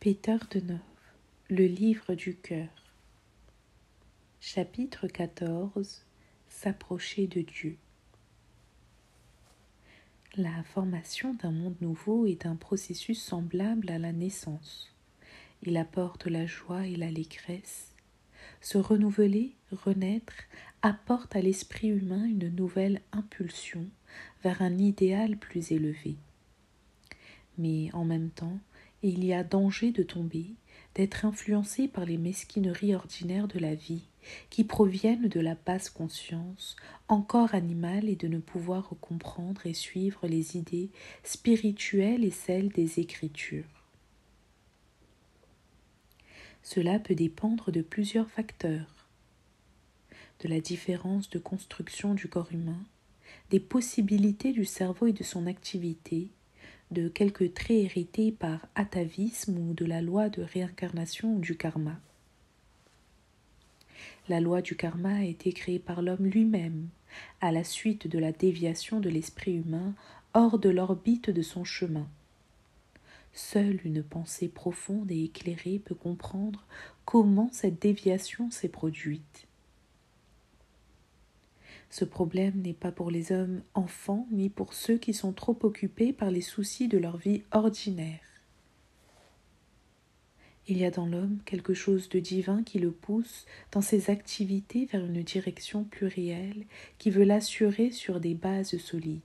Peter de Neuve, le livre du cœur. Chapitre 14. S'approcher de Dieu. La formation d'un monde nouveau est un processus semblable à la naissance. Il apporte la joie et l'allégresse. Se renouveler, renaître, apporte à l'esprit humain une nouvelle impulsion vers un idéal plus élevé. Mais en même temps, il y a danger de tomber, d'être influencé par les mesquineries ordinaires de la vie, qui proviennent de la basse conscience, encore animale, et de ne pouvoir comprendre et suivre les idées spirituelles et celles des Écritures. Cela peut dépendre de plusieurs facteurs: de la différence de construction du corps humain, des possibilités du cerveau et de son activité, de quelques traits hérités par atavisme ou de la loi de réincarnation ou du karma. La loi du karma a été créée par l'homme lui-même, à la suite de la déviation de l'esprit humain hors de l'orbite de son chemin. Seule une pensée profonde et éclairée peut comprendre comment cette déviation s'est produite. Ce problème n'est pas pour les hommes enfants ni pour ceux qui sont trop occupés par les soucis de leur vie ordinaire. Il y a dans l'homme quelque chose de divin qui le pousse dans ses activités vers une direction plus réelle qui veut l'assurer sur des bases solides.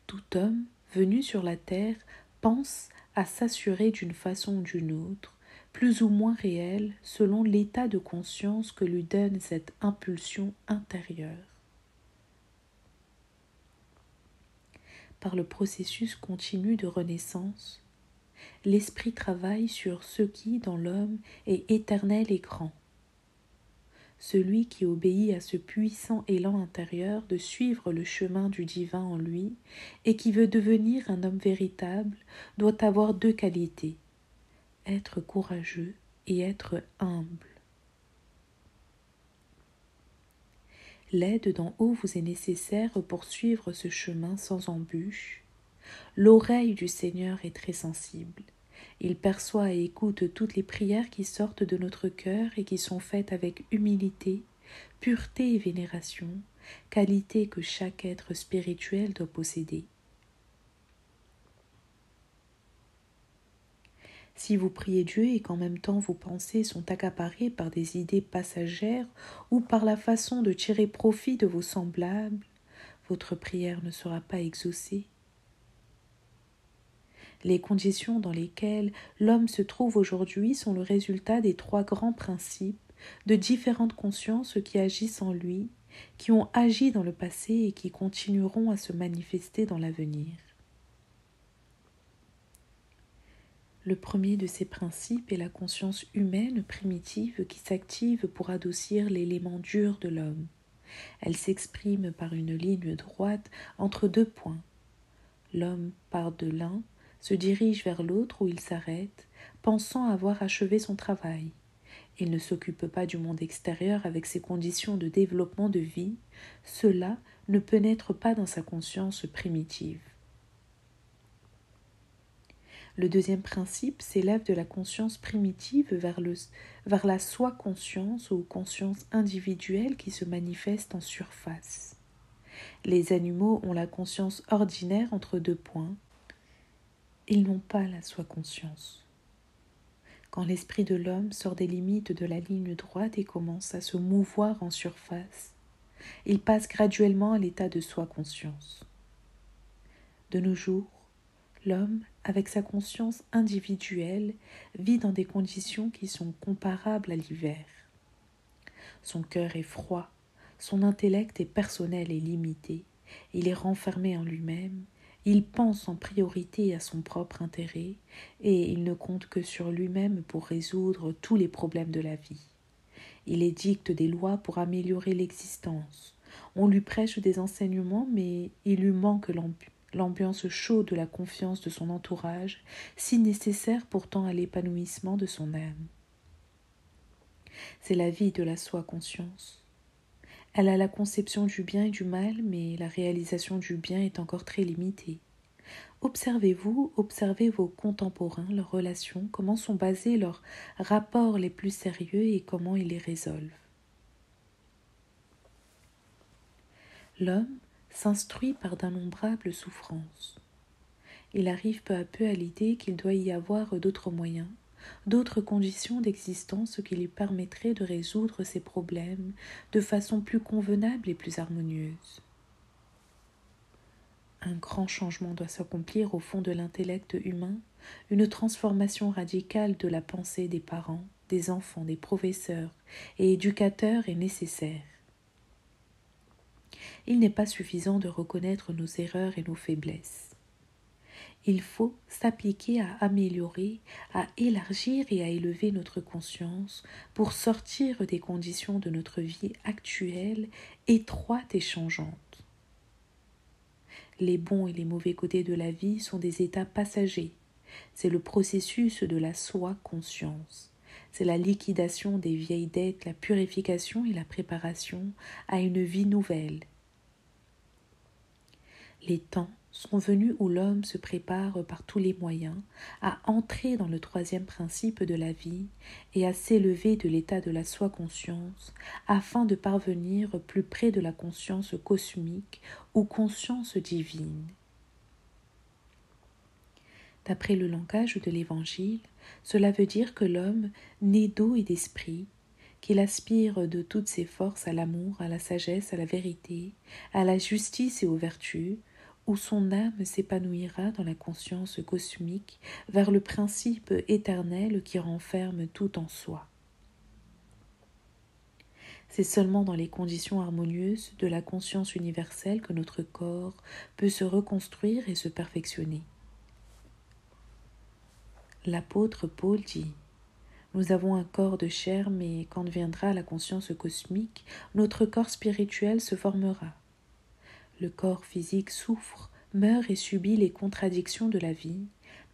Tout homme venu sur la terre pense à s'assurer d'une façon ou d'une autre, plus ou moins réelle selon l'état de conscience que lui donne cette impulsion intérieure. Par le processus continu de renaissance, l'esprit travaille sur ce qui, dans l'homme, est éternel et grand. Celui qui obéit à ce puissant élan intérieur de suivre le chemin du divin en lui et qui veut devenir un homme véritable doit avoir deux qualités: être courageux et être humble. L'aide d'en haut vous est nécessaire pour suivre ce chemin sans embûche. L'oreille du Seigneur est très sensible. Il perçoit et écoute toutes les prières qui sortent de notre cœur et qui sont faites avec humilité, pureté et vénération, qualité que chaque être spirituel doit posséder. Si vous priez Dieu et qu'en même temps vos pensées sont accaparées par des idées passagères ou par la façon de tirer profit de vos semblables, votre prière ne sera pas exaucée. Les conditions dans lesquelles l'homme se trouve aujourd'hui sont le résultat des trois grands principes de différentes consciences qui agissent en lui, qui ont agi dans le passé et qui continueront à se manifester dans l'avenir. Le premier de ces principes est la conscience humaine primitive qui s'active pour adoucir l'élément dur de l'homme. Elle s'exprime par une ligne droite entre deux points. L'homme part de l'un, se dirige vers l'autre où il s'arrête, pensant avoir achevé son travail. Il ne s'occupe pas du monde extérieur avec ses conditions de développement de vie. Cela ne peut n'être pas dans sa conscience primitive. Le deuxième principe s'élève de la conscience primitive vers la soi-conscience ou conscience individuelle qui se manifeste en surface. Les animaux ont la conscience ordinaire entre deux points. Ils n'ont pas la soi-conscience. Quand l'esprit de l'homme sort des limites de la ligne droite et commence à se mouvoir en surface, il passe graduellement à l'état de soi-conscience. De nos jours, l'homme, avec sa conscience individuelle, vit dans des conditions qui sont comparables à l'hiver. Son cœur est froid, son intellect est personnel et limité, il est renfermé en lui-même, il pense en priorité à son propre intérêt et il ne compte que sur lui-même pour résoudre tous les problèmes de la vie. Il édicte des lois pour améliorer l'existence. On lui prêche des enseignements, mais il lui manque l'ambiance chaude de la confiance de son entourage, si nécessaire pourtant à l'épanouissement de son âme. C'est la vie de la soi-conscience. Elle a la conception du bien et du mal, mais la réalisation du bien est encore très limitée. Observez-vous, observez vos contemporains, leurs relations, comment sont basés leurs rapports les plus sérieux et comment ils les résolvent. L'homme s'instruit par d'innombrables souffrances. Il arrive peu à peu à l'idée qu'il doit y avoir d'autres moyens, d'autres conditions d'existence qui lui permettraient de résoudre ses problèmes de façon plus convenable et plus harmonieuse. Un grand changement doit s'accomplir au fond de l'intellect humain, une transformation radicale de la pensée des parents, des enfants, des professeurs et éducateurs est nécessaire. Il n'est pas suffisant de reconnaître nos erreurs et nos faiblesses. Il faut s'appliquer à améliorer, à élargir et à élever notre conscience pour sortir des conditions de notre vie actuelle, étroite et changeante. Les bons et les mauvais côtés de la vie sont des états passagers. C'est le processus de la soi-conscience. C'est la liquidation des vieilles dettes, la purification et la préparation à une vie nouvelle. Les temps sont venus où l'homme se prépare par tous les moyens à entrer dans le troisième principe de la vie et à s'élever de l'état de la soi-conscience afin de parvenir plus près de la conscience cosmique ou conscience divine. D'après le langage de l'Évangile, cela veut dire que l'homme, né d'eau et d'esprit, qu'il aspire de toutes ses forces à l'amour, à la sagesse, à la vérité, à la justice et aux vertus, où son âme s'épanouira dans la conscience cosmique vers le principe éternel qui renferme tout en soi. C'est seulement dans les conditions harmonieuses de la conscience universelle que notre corps peut se reconstruire et se perfectionner. L'apôtre Paul dit « Nous avons un corps de chair, mais quand viendra la conscience cosmique, notre corps spirituel se formera. Le corps physique souffre, meurt et subit les contradictions de la vie,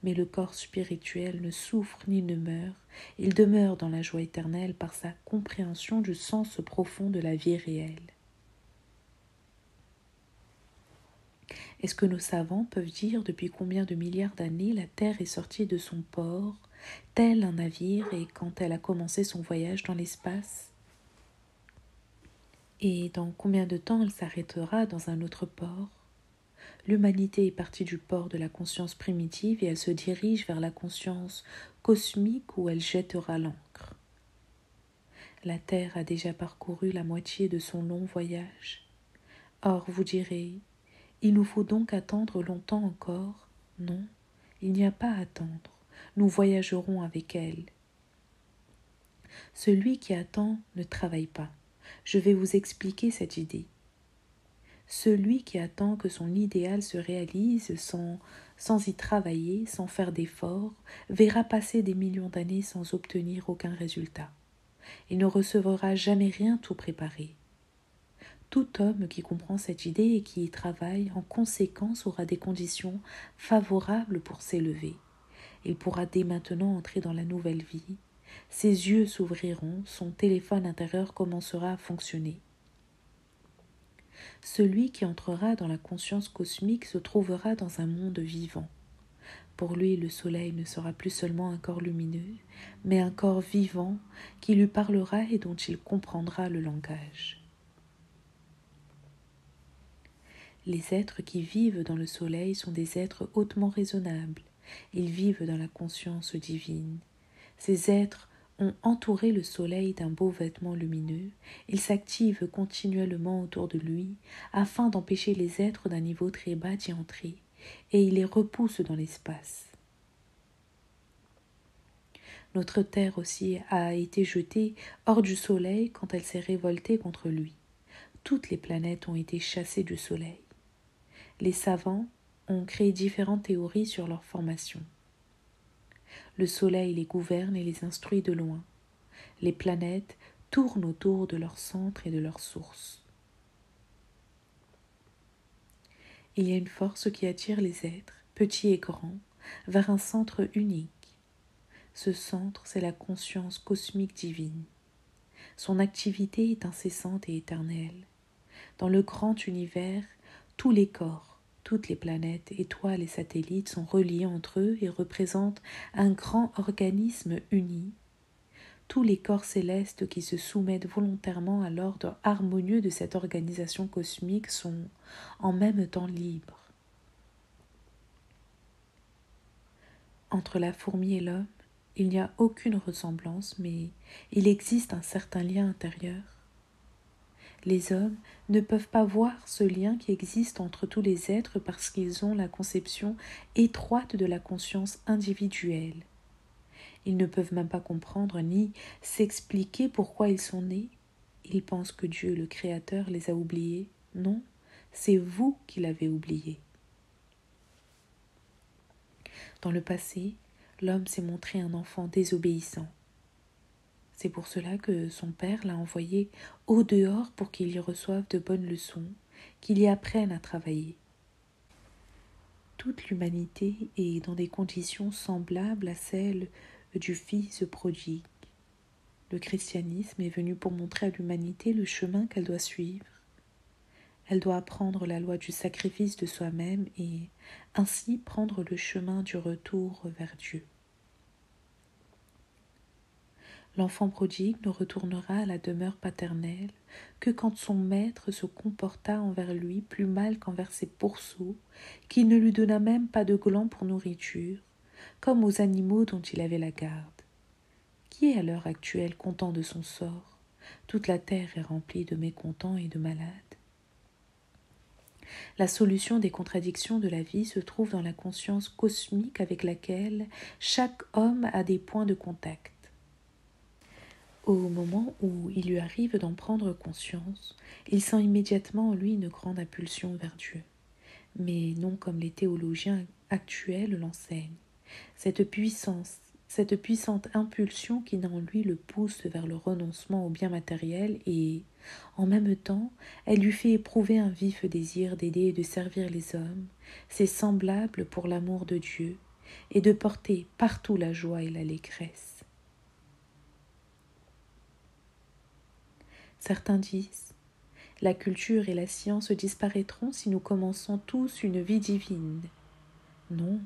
mais le corps spirituel ne souffre ni ne meurt, il demeure dans la joie éternelle par sa compréhension du sens profond de la vie réelle. » Est-ce que nos savants peuvent dire depuis combien de milliards d'années la Terre est sortie de son port, tel un navire, et quand elle a commencé son voyage dans l'espace? Et dans combien de temps elle s'arrêtera dans un autre port? L'humanité est partie du port de la conscience primitive et elle se dirige vers la conscience cosmique où elle jettera l'ancre. La Terre a déjà parcouru la moitié de son long voyage. Or, vous direz, il nous faut donc attendre longtemps encore? Non, il n'y a pas à attendre. Nous voyagerons avec elle. Celui qui attend ne travaille pas. Je vais vous expliquer cette idée. Celui qui attend que son idéal se réalise sans y travailler, sans faire d'efforts, verra passer des millions d'années sans obtenir aucun résultat. Il ne recevra jamais rien tout préparé. Tout homme qui comprend cette idée et qui y travaille, en conséquence, aura des conditions favorables pour s'élever. Il pourra dès maintenant entrer dans la nouvelle vie. Ses yeux s'ouvriront, son téléphone intérieur commencera à fonctionner. Celui qui entrera dans la conscience cosmique se trouvera dans un monde vivant. Pour lui, le soleil ne sera plus seulement un corps lumineux, mais un corps vivant qui lui parlera et dont il comprendra le langage. Les êtres qui vivent dans le soleil sont des êtres hautement raisonnables. Ils vivent dans la conscience divine. Ces êtres ont entouré le soleil d'un beau vêtement lumineux. Ils s'activent continuellement autour de lui afin d'empêcher les êtres d'un niveau très bas d'y entrer, et ils les repoussent dans l'espace. Notre Terre aussi a été jetée hors du soleil quand elle s'est révoltée contre lui. Toutes les planètes ont été chassées du soleil. Les savants ont créé différentes théories sur leur formation. Le soleil les gouverne et les instruit de loin. Les planètes tournent autour de leur centre et de leur source. Il y a une force qui attire les êtres, petits et grands, vers un centre unique. Ce centre, c'est la conscience cosmique divine. Son activité est incessante et éternelle. Dans le grand univers, tous les corps, Toutes les planètes, étoiles et satellites sont reliés entre eux et représentent un grand organisme uni. Tous les corps célestes qui se soumettent volontairement à l'ordre harmonieux de cette organisation cosmique sont en même temps libres. Entre la fourmi et l'homme, il n'y a aucune ressemblance, mais il existe un certain lien intérieur. Les hommes ne peuvent pas voir ce lien qui existe entre tous les êtres parce qu'ils ont la conception étroite de la conscience individuelle. Ils ne peuvent même pas comprendre ni s'expliquer pourquoi ils sont nés. Ils pensent que Dieu, le Créateur, les a oubliés. Non, c'est vous qui l'avez oublié. Dans le passé, l'homme s'est montré un enfant désobéissant. C'est pour cela que son père l'a envoyé au dehors pour qu'il y reçoive de bonnes leçons, qu'il y apprenne à travailler. Toute l'humanité est dans des conditions semblables à celles du Fils prodigue. Le christianisme est venu pour montrer à l'humanité le chemin qu'elle doit suivre. Elle doit apprendre la loi du sacrifice de soi-même et ainsi prendre le chemin du retour vers Dieu. L'enfant prodigue ne retournera à la demeure paternelle que quand son maître se comporta envers lui plus mal qu'envers ses pourceaux, qu'il ne lui donna même pas de glands pour nourriture, comme aux animaux dont il avait la garde. Qui est à l'heure actuelle content de son sort? Toute la terre est remplie de mécontents et de malades. La solution des contradictions de la vie se trouve dans la conscience cosmique avec laquelle chaque homme a des points de contact. Au moment où il lui arrive d'en prendre conscience, il sent immédiatement en lui une grande impulsion vers Dieu, mais non comme les théologiens actuels l'enseignent. Cette puissante impulsion qui en lui le pousse vers le renoncement au bien matériel et, en même temps, elle lui fait éprouver un vif désir d'aider et de servir les hommes, ses semblables pour l'amour de Dieu, et de porter partout la joie et l'allégresse. Certains disent « La culture et la science disparaîtront si nous commençons tous une vie divine. » Non,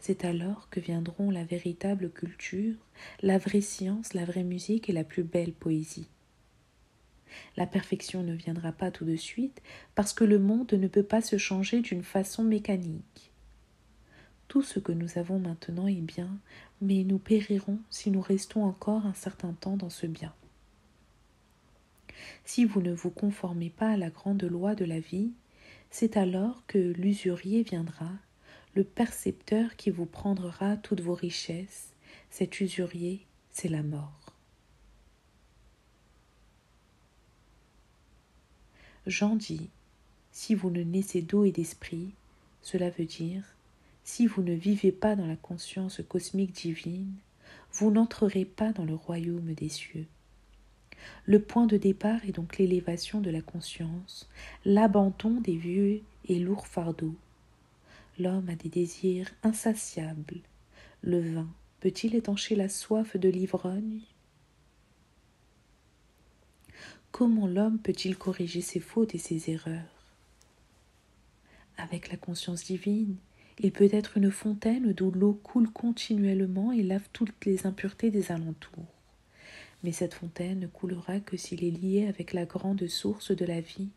c'est alors que viendront la véritable culture, la vraie science, la vraie musique et la plus belle poésie. La perfection ne viendra pas tout de suite parce que le monde ne peut pas se changer d'une façon mécanique. Tout ce que nous avons maintenant est bien, mais nous périrons si nous restons encore un certain temps dans ce bien. Si vous ne vous conformez pas à la grande loi de la vie, c'est alors que l'usurier viendra, le percepteur qui vous prendra toutes vos richesses. Cet usurier, c'est la mort. Jean dit, si vous ne naissez d'eau et d'esprit, cela veut dire, si vous ne vivez pas dans la conscience cosmique divine, vous n'entrerez pas dans le royaume des cieux. Le point de départ est donc l'élévation de la conscience, l'abandon des vieux et lourds fardeaux. L'homme a des désirs insatiables. Le vin peut-il étancher la soif de l'ivrogne? Comment l'homme peut-il corriger ses fautes et ses erreurs? Avec la conscience divine, il peut être une fontaine d'où l'eau coule continuellement et lave toutes les impuretés des alentours. Mais cette fontaine ne coulera que s'il est lié avec la grande source de la vie.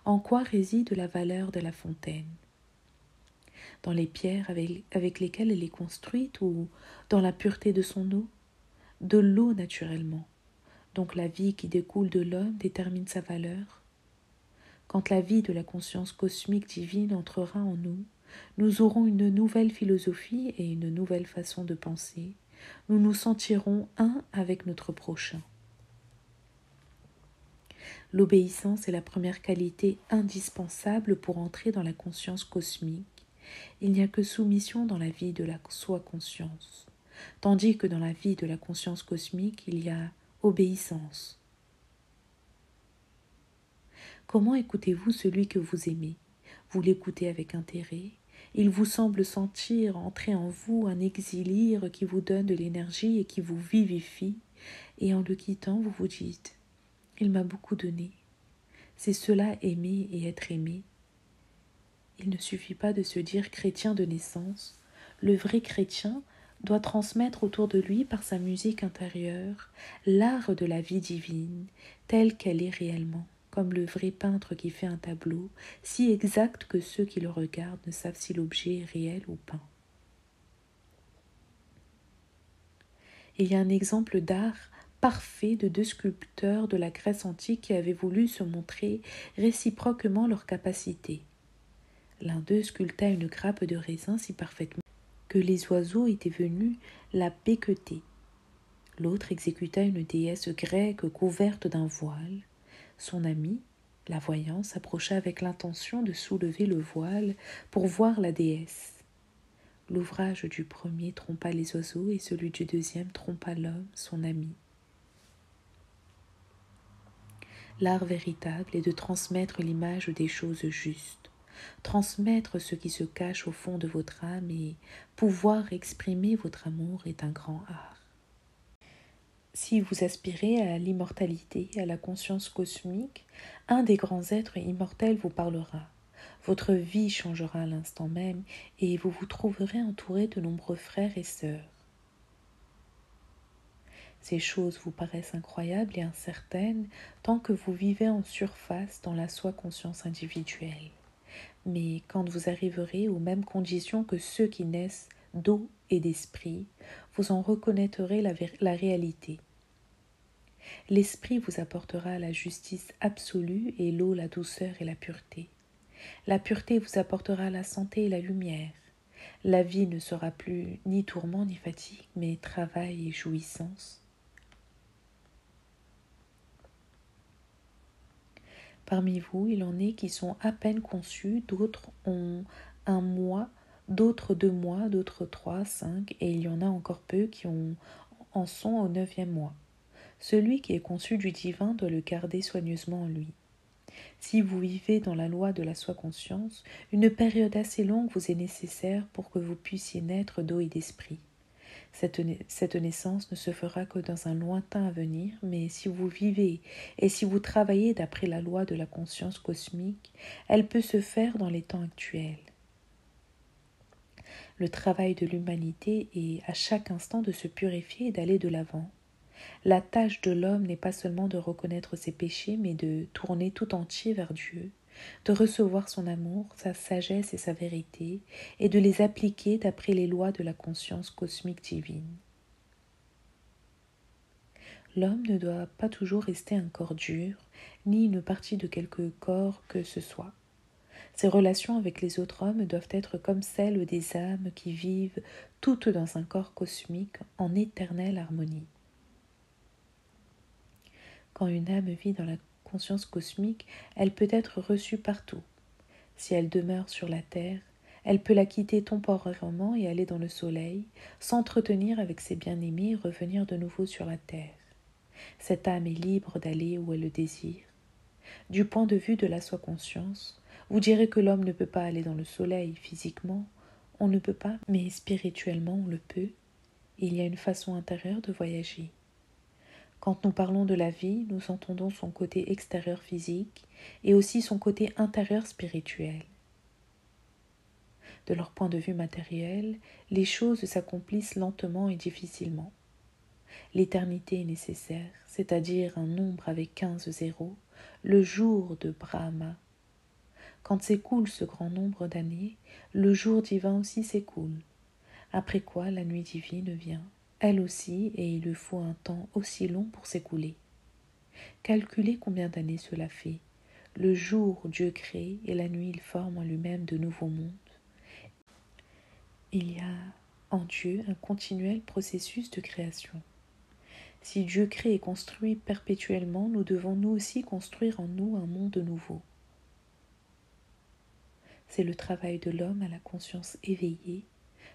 En quoi réside la valeur de la fontaine? Dans les pierres avec lesquelles elle est construite ou dans la pureté de son eau? De l'eau naturellement. Donc la vie qui découle de l'homme détermine sa valeur. Quand la vie de la conscience cosmique divine entrera en nous, nous aurons une nouvelle philosophie et une nouvelle façon de penser. Nous nous sentirons un avec notre prochain. L'obéissance est la première qualité indispensable pour entrer dans la conscience cosmique. Il n'y a que soumission dans la vie de la soi-conscience, tandis que dans la vie de la conscience cosmique, il y a obéissance. Comment écoutez-vous celui que vous aimez? Vous l'écoutez avec intérêt. Il vous semble sentir entrer en vous un exilire qui vous donne de l'énergie et qui vous vivifie, et en le quittant, vous vous dites « Il m'a beaucoup donné ». C'est cela aimer et être aimé. Il ne suffit pas de se dire chrétien de naissance. Le vrai chrétien doit transmettre autour de lui par sa musique intérieure l'art de la vie divine, telle qu'elle est réellement, comme le vrai peintre qui fait un tableau, si exact que ceux qui le regardent ne savent si l'objet est réel ou peint. Il y a un exemple d'art parfait de deux sculpteurs de la Grèce antique qui avaient voulu se montrer réciproquement leurs capacités. L'un d'eux sculpta une grappe de raisin si parfaitement que les oiseaux étaient venus la becqueter. L'autre exécuta une déesse grecque couverte d'un voile. Son ami, la voyant, s'approcha avec l'intention de soulever le voile pour voir la déesse. L'ouvrage du premier trompa les oiseaux et celui du deuxième trompa l'homme, son ami. L'art véritable est de transmettre l'image des choses justes, transmettre ce qui se cache au fond de votre âme et pouvoir exprimer votre amour est un grand art. Si vous aspirez à l'immortalité, à la conscience cosmique, un des grands êtres immortels vous parlera. Votre vie changera à l'instant même et vous vous trouverez entouré de nombreux frères et sœurs. Ces choses vous paraissent incroyables et incertaines tant que vous vivez en surface dans la soi-conscience individuelle. Mais quand vous arriverez aux mêmes conditions que ceux qui naissent d'eau et d'esprit, vous en reconnaîtrez la réalité. L'esprit vous apportera la justice absolue et l'eau la douceur et la pureté. La pureté vous apportera la santé et la lumière. La vie ne sera plus ni tourment ni fatigue, mais travail et jouissance. Parmi vous, il en est qui sont à peine conçus, d'autres ont 1 mois, d'autres 2 mois, d'autres 3, 5, et il y en a encore peu qui en sont au 9e mois. Celui qui est conçu du divin doit le garder soigneusement en lui. Si vous vivez dans la loi de la soi-conscience, une période assez longue vous est nécessaire pour que vous puissiez naître d'eau et d'esprit. Cette naissance ne se fera que dans un lointain avenir, mais si vous vivez et si vous travaillez d'après la loi de la conscience cosmique, elle peut se faire dans les temps actuels. Le travail de l'humanité est à chaque instant de se purifier et d'aller de l'avant. La tâche de l'homme n'est pas seulement de reconnaître ses péchés, mais de tourner tout entier vers Dieu, de recevoir son amour, sa sagesse et sa vérité, et de les appliquer d'après les lois de la conscience cosmique divine. L'homme ne doit pas toujours rester un corps dur, ni une partie de quelque corps que ce soit. Ses relations avec les autres hommes doivent être comme celles des âmes qui vivent toutes dans un corps cosmique en éternelle harmonie. Quand une âme vit dans la conscience cosmique, elle peut être reçue partout. Si elle demeure sur la terre, elle peut la quitter temporairement et aller dans le soleil, s'entretenir avec ses bien-aimés et revenir de nouveau sur la terre. Cette âme est libre d'aller où elle le désire. Du point de vue de la soi-conscience, vous direz que l'homme ne peut pas aller dans le soleil physiquement, on ne peut pas, mais spirituellement on le peut. Il y a une façon intérieure de voyager. Quand nous parlons de la vie, nous entendons son côté extérieur physique et aussi son côté intérieur spirituel. De leur point de vue matériel, les choses s'accomplissent lentement et difficilement. L'éternité est nécessaire, c'est-à-dire un nombre avec 15 zéros, le jour de Brahma. Quand s'écoule ce grand nombre d'années, le jour divin aussi s'écoule, après quoi la nuit divine vient. Elle aussi, et il lui faut un temps aussi long pour s'écouler. Calculez combien d'années cela fait. Le jour, Dieu crée, et la nuit, il forme en lui-même de nouveaux mondes. Il y a en Dieu un continuel processus de création. Si Dieu crée et construit perpétuellement, nous devons nous aussi construire en nous un monde nouveau. C'est le travail de l'homme à la conscience éveillée,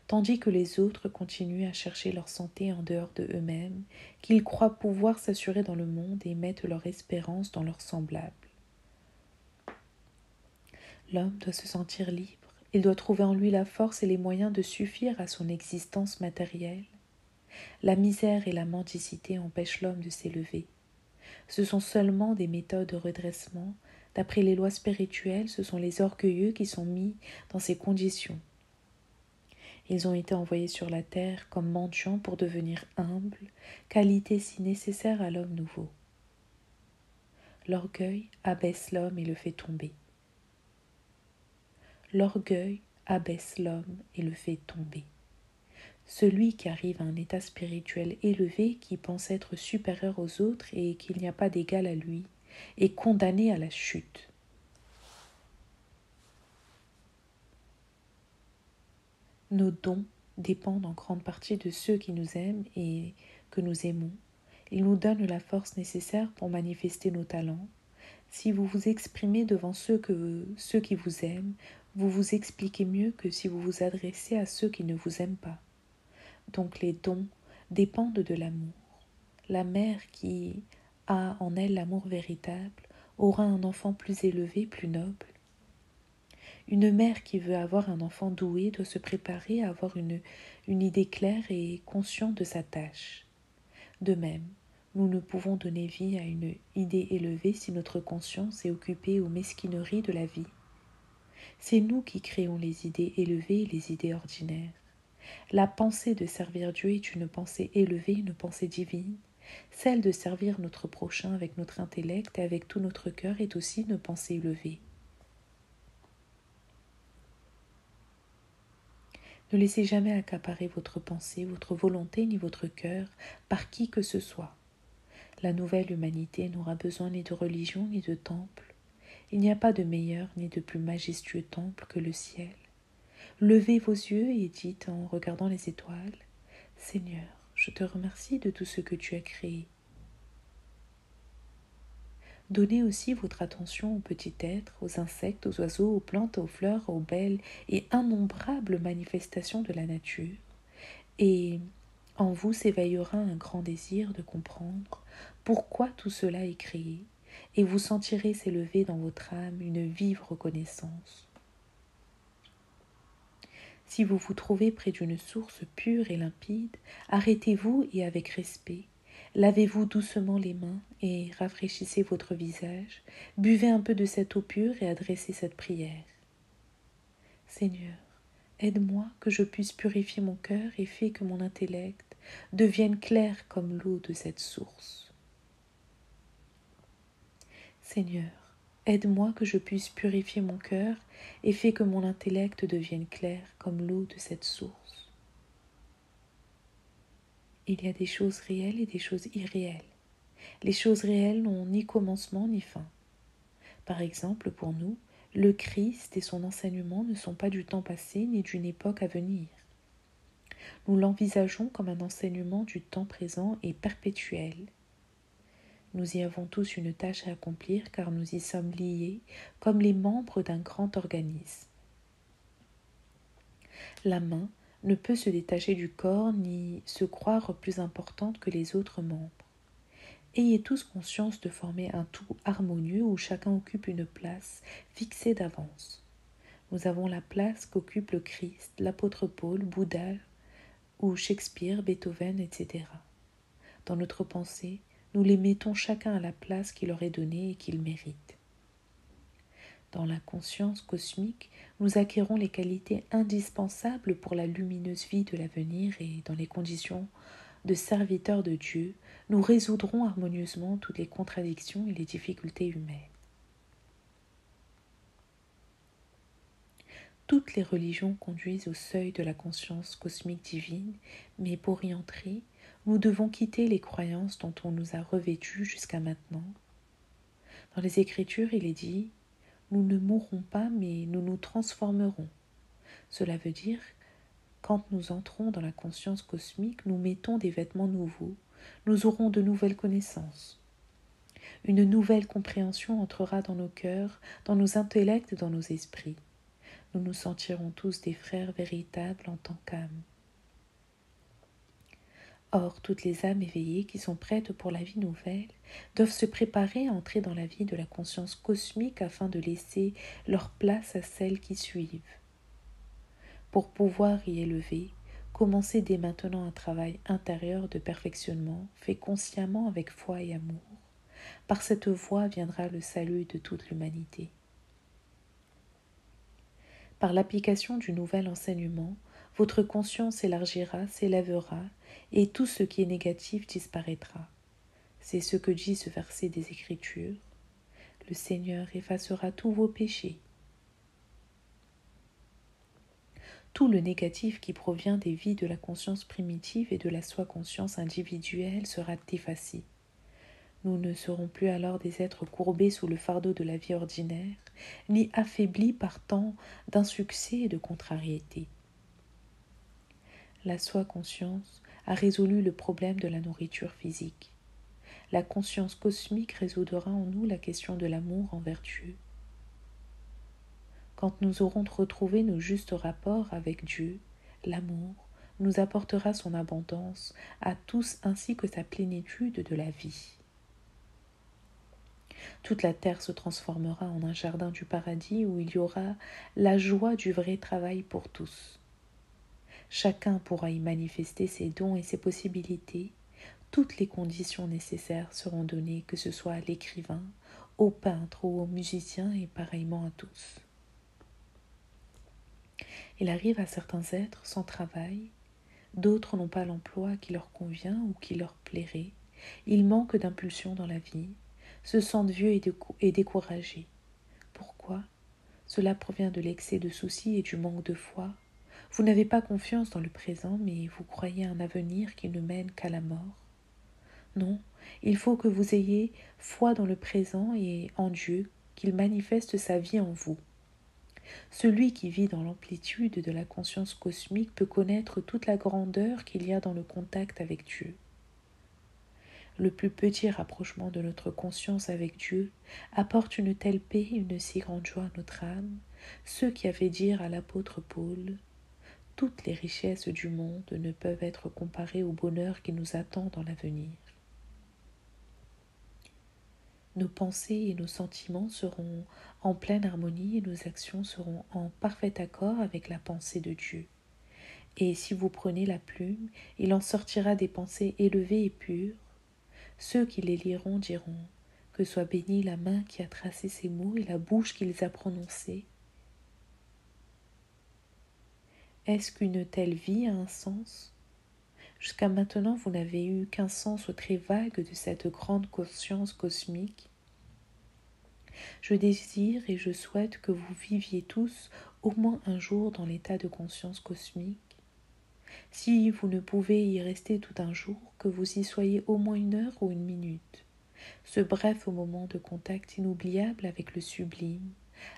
tandis que les autres continuent à chercher leur santé en dehors de eux-mêmes, qu'ils croient pouvoir s'assurer dans le monde et mettent leur espérance dans leurs semblables. L'homme doit se sentir libre, il doit trouver en lui la force et les moyens de suffire à son existence matérielle. La misère et la mendicité empêchent l'homme de s'élever. Ce sont seulement des méthodes de redressement, D'après les lois spirituelles, ce sont les orgueilleux qui sont mis dans ces conditions. Ils ont été envoyés sur la terre comme mendiants pour devenir humbles, qualité si nécessaire à l'homme nouveau. L'orgueil abaisse l'homme et le fait tomber. L'orgueil abaisse l'homme et le fait tomber. Celui qui arrive à un état spirituel élevé, qui pense être supérieur aux autres et qu'il n'y a pas d'égal à lui, est condamné à la chute. Nos dons dépendent en grande partie de ceux qui nous aiment et que nous aimons. Ils nous donnent la force nécessaire pour manifester nos talents. Si vous vous exprimez devant ceux qui vous aiment, vous vous expliquez mieux que si vous vous adressez à ceux qui ne vous aiment pas. Donc les dons dépendent de l'amour. La mère qui a en elle l'amour véritable aura un enfant plus élevé, plus noble. Une mère qui veut avoir un enfant doué doit se préparer à avoir une idée claire et consciente de sa tâche. De même, nous ne pouvons donner vie à une idée élevée si notre conscience est occupée aux mesquineries de la vie. C'est nous qui créons les idées élevées et les idées ordinaires. La pensée de servir Dieu est une pensée élevée, une pensée divine. Celle de servir notre prochain avec notre intellect et avec tout notre cœur est aussi une pensée élevée. Ne laissez jamais accaparer votre pensée, votre volonté ni votre cœur par qui que ce soit. La nouvelle humanité n'aura besoin ni de religion ni de temple. Il n'y a pas de meilleur ni de plus majestueux temple que le ciel. Levez vos yeux et dites en regardant les étoiles, « Seigneur, je te remercie de tout ce que tu as créé. » Donnez aussi votre attention aux petits êtres, aux insectes, aux oiseaux, aux plantes, aux fleurs, aux belles et innombrables manifestations de la nature. Et en vous s'éveillera un grand désir de comprendre pourquoi tout cela est créé, et vous sentirez s'élever dans votre âme une vive reconnaissance. Si vous vous trouvez près d'une source pure et limpide, arrêtez-vous et avec respect, lavez-vous doucement les mains et rafraîchissez votre visage, buvez un peu de cette eau pure et adressez cette prière. Seigneur, aide-moi que je puisse purifier mon cœur et fais que mon intellect devienne clair comme l'eau de cette source. Seigneur, aide-moi que je puisse purifier mon cœur et fais que mon intellect devienne clair comme l'eau de cette source. Il y a des choses réelles et des choses irréelles. Les choses réelles n'ont ni commencement ni fin. Par exemple, pour nous, le Christ et son enseignement ne sont pas du temps passé ni d'une époque à venir. Nous l'envisageons comme un enseignement du temps présent et perpétuel. Nous y avons tous une tâche à accomplir car nous y sommes liés comme les membres d'un grand organisme. La main ne peut se détacher du corps ni se croire plus importante que les autres membres. Ayez tous conscience de former un tout harmonieux où chacun occupe une place fixée d'avance. Nous avons la place qu'occupe le Christ, l'apôtre Paul, Bouddha ou Shakespeare, Beethoven, etc. Dans notre pensée, nous les mettons chacun à la place qui leur est donnée et qu'ils méritent. Dans la conscience cosmique, nous acquérons les qualités indispensables pour la lumineuse vie de l'avenir et dans les conditions de serviteurs de Dieu, nous résoudrons harmonieusement toutes les contradictions et les difficultés humaines. Toutes les religions conduisent au seuil de la conscience cosmique divine, mais pour y entrer, nous devons quitter les croyances dont on nous a revêtus jusqu'à maintenant. Dans les Écritures, il est dit « Nous ne mourrons pas, mais nous nous transformerons ». Cela veut dire quand nous entrons dans la conscience cosmique, nous mettons des vêtements nouveaux, nous aurons de nouvelles connaissances. Une nouvelle compréhension entrera dans nos cœurs, dans nos intellects et dans nos esprits. Nous nous sentirons tous des frères véritables en tant qu'âmes. Or, toutes les âmes éveillées qui sont prêtes pour la vie nouvelle doivent se préparer à entrer dans la vie de la conscience cosmique afin de laisser leur place à celles qui suivent. Pour pouvoir y élever, commencez dès maintenant un travail intérieur de perfectionnement fait consciemment avec foi et amour. Par cette voie viendra le salut de toute l'humanité. Par l'application du nouvel enseignement, votre conscience s'élargira, s'élèvera, et tout ce qui est négatif disparaîtra. C'est ce que dit ce verset des Écritures. Le Seigneur effacera tous vos péchés. Tout le négatif qui provient des vies de la conscience primitive et de la soi-conscience individuelle sera effacé. Nous ne serons plus alors des êtres courbés sous le fardeau de la vie ordinaire, ni affaiblis par tant d'insuccès et de contrariétés. La soi-conscience a résolu le problème de la nourriture physique. La conscience cosmique résoudra en nous la question de l'amour envers Dieu. Quand nous aurons retrouvé nos justes rapports avec Dieu, l'amour nous apportera son abondance à tous ainsi que sa plénitude de la vie. Toute la terre se transformera en un jardin du paradis où il y aura la joie du vrai travail pour tous. Chacun pourra y manifester ses dons et ses possibilités. Toutes les conditions nécessaires seront données, que ce soit à l'écrivain, au peintre ou au musicien et pareillement à tous. Il arrive à certains êtres sans travail, d'autres n'ont pas l'emploi qui leur convient ou qui leur plairait, ils manquent d'impulsion dans la vie, se sentent vieux et découragés. Pourquoi ? Cela provient de l'excès de soucis et du manque de foi. Vous n'avez pas confiance dans le présent, mais vous croyez à un avenir qui ne mène qu'à la mort. Non, il faut que vous ayez foi dans le présent et en Dieu, qu'il manifeste sa vie en vous. Celui qui vit dans l'amplitude de la conscience cosmique peut connaître toute la grandeur qu'il y a dans le contact avec Dieu. Le plus petit rapprochement de notre conscience avec Dieu apporte une telle paix et une si grande joie à notre âme, ce qui avait dit à l'apôtre Paul « Toutes les richesses du monde ne peuvent être comparées au bonheur qui nous attend dans l'avenir. » Nos pensées et nos sentiments seront en pleine harmonie et nos actions seront en parfait accord avec la pensée de Dieu. Et si vous prenez la plume, il en sortira des pensées élevées et pures. Ceux qui les liront diront que soit bénie la main qui a tracé ces mots et la bouche qui les a prononcés. Est-ce qu'une telle vie a un sens ? Jusqu'à maintenant, vous n'avez eu qu'un sens très vague de cette grande conscience cosmique. Je désire et je souhaite que vous viviez tous au moins un jour dans l'état de conscience cosmique. Si vous ne pouvez y rester tout un jour, que vous y soyez au moins 1 heure ou 1 minute. Ce bref moment de contact inoubliable avec le sublime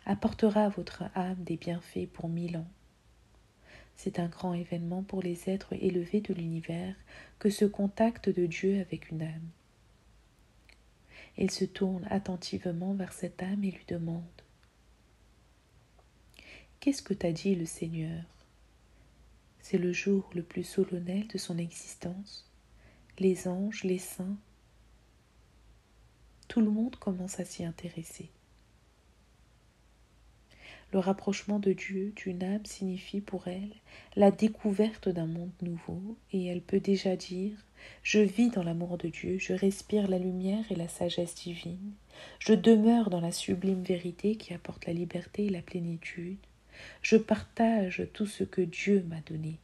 apportera à votre âme des bienfaits pour 1000 ans. C'est un grand événement pour les êtres élevés de l'univers que ce contact de Dieu avec une âme. Il se tourne attentivement vers cette âme et lui demande « Qu'est-ce que t'a dit le Seigneur ?» C'est le jour le plus solennel de son existence. Les anges, les saints, tout le monde commence à s'y intéresser. Le rapprochement de Dieu, d'une âme, signifie pour elle la découverte d'un monde nouveau et elle peut déjà dire « Je vis dans l'amour de Dieu, je respire la lumière et la sagesse divine, je demeure dans la sublime vérité qui apporte la liberté et la plénitude, je partage tout ce que Dieu m'a donné.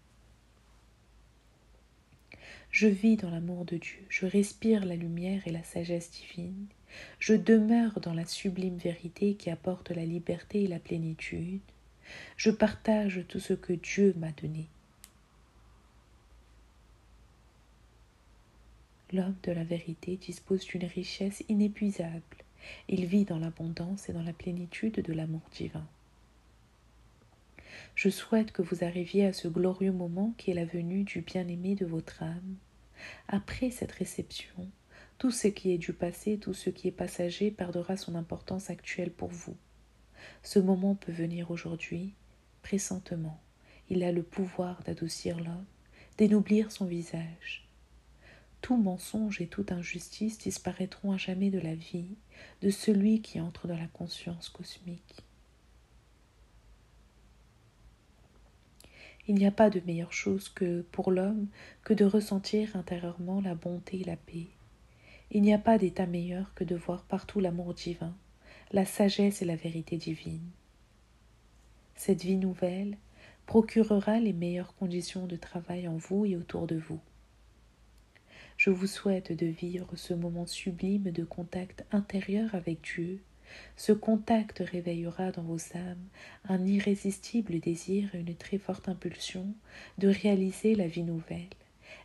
Je vis dans l'amour de Dieu, je respire la lumière et la sagesse divine, je demeure dans la sublime vérité qui apporte la liberté et la plénitude. Je partage tout ce que Dieu m'a donné. » L'homme de la vérité dispose d'une richesse inépuisable. Il vit dans l'abondance et dans la plénitude de l'amour divin. Je souhaite que vous arriviez à ce glorieux moment qui est la venue du bien-aimé de votre âme. Après cette réception, tout ce qui est du passé, tout ce qui est passager perdra son importance actuelle pour vous. Ce moment peut venir aujourd'hui, pressentement. Il a le pouvoir d'adoucir l'homme, d'énoublir son visage. Tout mensonge et toute injustice disparaîtront à jamais de la vie de celui qui entre dans la conscience cosmique. Il n'y a pas de meilleure chose que pour l'homme que de ressentir intérieurement la bonté et la paix. Il n'y a pas d'état meilleur que de voir partout l'amour divin, la sagesse et la vérité divine. Cette vie nouvelle procurera les meilleures conditions de travail en vous et autour de vous. Je vous souhaite de vivre ce moment sublime de contact intérieur avec Dieu. Ce contact réveillera dans vos âmes un irrésistible désir et une très forte impulsion de réaliser la vie nouvelle,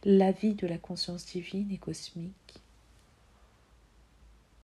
la vie de la conscience divine et cosmique.